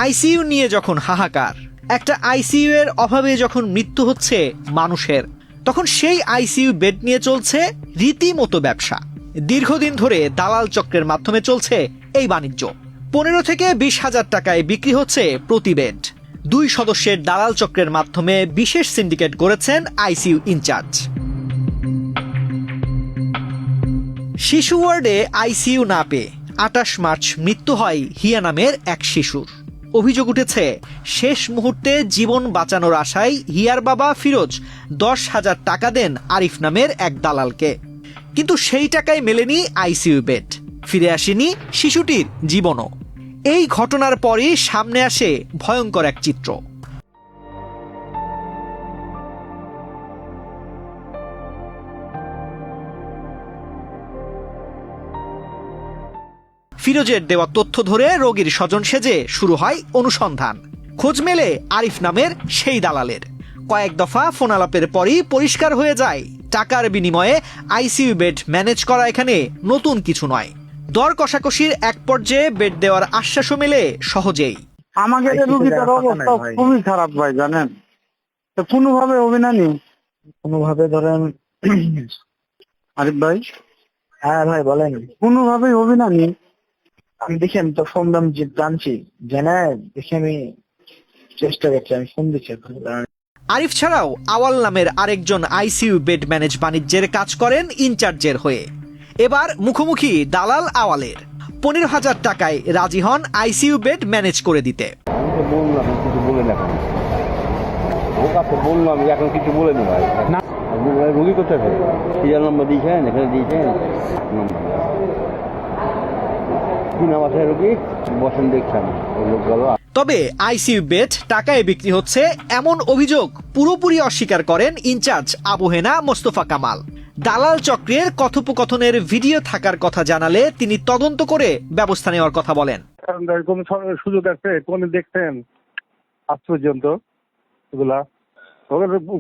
ICU নিয়ে যখন হাহাকার, একটা আইসিইউ এর অভাবে যখন মৃত্যু হচ্ছে মানুষের, তখন সেই আইসিইউ বেড নিয়ে চলছে রীতিমতো ব্যবসা। দীর্ঘদিন ধরে দালাল চক্রের মাধ্যমে চলছে এই বাণিজ্য। 15 থেকে 20,000 টাকায় বিক্রি হচ্ছে প্রতি বেড। 2 সদস্যের দালাল চক্রের মাধ্যমে বিশেষ সিন্ডিকেট গড়েছেন আইসিইউ ইনচার্জ। শিশু ওয়ার্ডে আইসিইউ না পেয়ে 28 মার্চ মৃত্যু হয় হিয়া নামের এক শিশুর। অভিযোগ উঠেছে, শেষ মুহূর্তে জীবন বাঁচানোর আশায় হিয়ার বাবা ফিরোজ 10,000 টাকা দেন আরিফ নামের এক দালালকে, কিন্তু সেই টাকায় মেলেনি আইসিইউ বেড, ফিরে আসেনি শিশুটির জীবনও। এই ঘটনার পরই সামনে আসে ভয়ঙ্কর এক চিত্র। ফিরোজের দেওয়া তথ্য ধরে রোগীর স্বজন সেজে শুরু হয় অনুসন্ধান। খোঁজ মেলে আরিফ নামের সেই দালালের। কয়েক দফা ফোন আলাপের পরই পরিষ্কার হয়ে যায়, টাকার বিনিময়ে আইসিইউ বেড ম্যানেজ করা এখানে নতুন কিছু নয়। দর কষাকষির এক পর্যায়ে বেড দেওয়ার আশ্বাসও মেলে সহজেই। আমাদের রোগীটার অবস্থা খুবই খারাপ ভাই, জানেন তো, কোনোভাবে হবে না নি, কোনোভাবে ধরেন আরিফ ভাই। হ্যাঁ ভাই বলেন, কোনোভাবেই হবে না নি। আমি দেখি, আমি তো ফোন দাম জানছি, জেনে দেখি আমি চেষ্টা করছি, আমি ফোন দিচ্ছি। আরিফ ছাড়াও আওয়াল নামের আরেকজন আইসিইউ বেড ম্যানেজ বাণিজ্যের কাজ করেন ইনচার্জের হয়ে। এবার মুখোমুখি দালাল আওয়ালের। 15,000 টাকায় রাজি হন আইসিইউ বেড ম্যানেজ করে দিতে। বললাম এখন কিছু বলে নি ভাই, রোগী কোথায় সিরিয়াল নম্বর দিয়েছেন, এখানে দিয়েছেন রোগী বসেন দেখছেন। তবে আইসিইউ বেড টাকায় বিক্রি হচ্ছে এমন অভিযোগ পুরোপুরি অস্বীকার করেন ইনচার্জ আবু হেনা মোস্তফা কামাল। দালাল চক্রের কথোপকথনের ভিডিও থাকার কথা জানালে তিনি তদন্ত করে ব্যবস্থা নেওয়ার কথা বলেন। কোন সুযোগ আছে, কোন দেখছেন আজ পর্যন্ত এগুলা?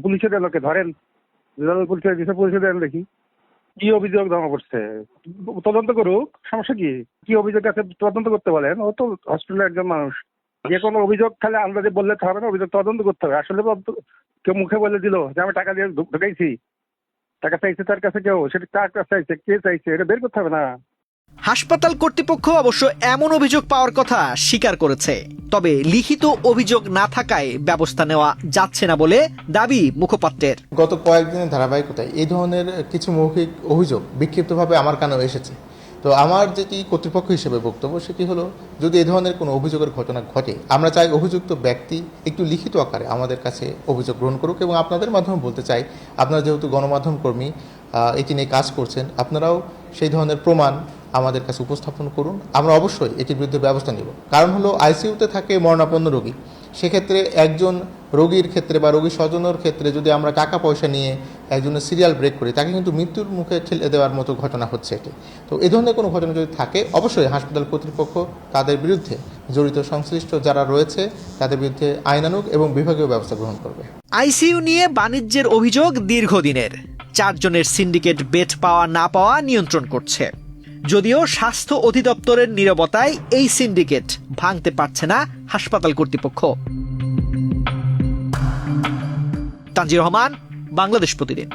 পুলিশের লোকে ধরেন, পুলিশের দেন দেখি কি অভিযোগ জমা করছে, তদন্ত করুক, সমস্যা কি? কি অভিযোগ আছে তদন্ত করতে বলেন। ও তো হসপিটালের একজন মানুষ, যে কোনো অভিযোগ খালি আন্দাজে বললে তো হবে না, অভিযোগ তদন্ত করতে হবে। আসলে কেউ মুখে বলে দিল যে আমি টাকা দিয়ে ঢুকাইছি, টাকা চাইছে তার কাছে, কেউ সেটা কার কাছে চাইছে, কে চাইছে, এটা বের করতে হবে না। হাসপাতাল কর্তৃপক্ষ অবশ্য এমন অভিযোগ পাওয়ার কথা স্বীকার করেছে, তবে লিখিত অভিযোগ না থাকায় ব্যবস্থা নেওয়া যাচ্ছে না বলে দাবি মুখপাত্রের। গত কয়েকদিনের ধারাবাহিকতায় এই ধরনের কিছু মৌখিক অভিযোগ বিক্ষিপ্তভাবে আমার কানেও এসেছে। তো আমার যেটি কর্তৃপক্ষ হিসেবে বক্তব্য সেটি হলো, যদি এই ধরনের কোনো অভিযোগের ঘটনা ঘটে, আমরা চাই অভিযুক্ত ব্যক্তি একটু লিখিত আকারে আমাদের কাছে অভিযোগ গ্রহণ করুক। এবং আপনাদের মাধ্যমে বলতে চাই, আপনারা যেহেতু গণমাধ্যম কর্মী, এটি নিয়ে কাজ করছেন, আপনারাও সেই ধরনের প্রমাণ আমাদের কাছে উপস্থাপন করুন। আমরা অবশ্যই এটির বিরুদ্ধে ব্যবস্থা নেব। কারণ হলো, আইসিইউতে থাকে মরণাপন্ন রোগী, সেক্ষেত্রে একজন রোগীর ক্ষেত্রে বা রোগী স্বজনের ক্ষেত্রে যদি আমরা টাকা পয়সা নিয়ে একজনের সিরিয়াল ব্রেক করি, তাকে কিন্তু মৃত্যুর মুখে ঠেলে দেওয়ার মতো ঘটনা হচ্ছে এটি। তো এই ধরনের কোনো ঘটনা যদি থাকে, অবশ্যই হাসপাতাল কর্তৃপক্ষ তাদের বিরুদ্ধে, জড়িত সংশ্লিষ্ট যারা রয়েছে তাদের বিরুদ্ধে আইনানুগ এবং বিভাগীয় ব্যবস্থা গ্রহণ করবে। আইসিইউ নিয়ে বাণিজ্যের অভিযোগ দীর্ঘদিনের। 4 জনের সিন্ডিকেট বেড পাওয়া না পাওয়া নিয়ন্ত্রণ করছে। যদিও স্বাস্থ্য অধিদপ্তরের নীরবতায় এই সিন্ডিকেট ভাঙতে পারছে না হাসপাতাল কর্তৃপক্ষ। তানজির রহমান, বাংলাদেশ প্রতিদিন।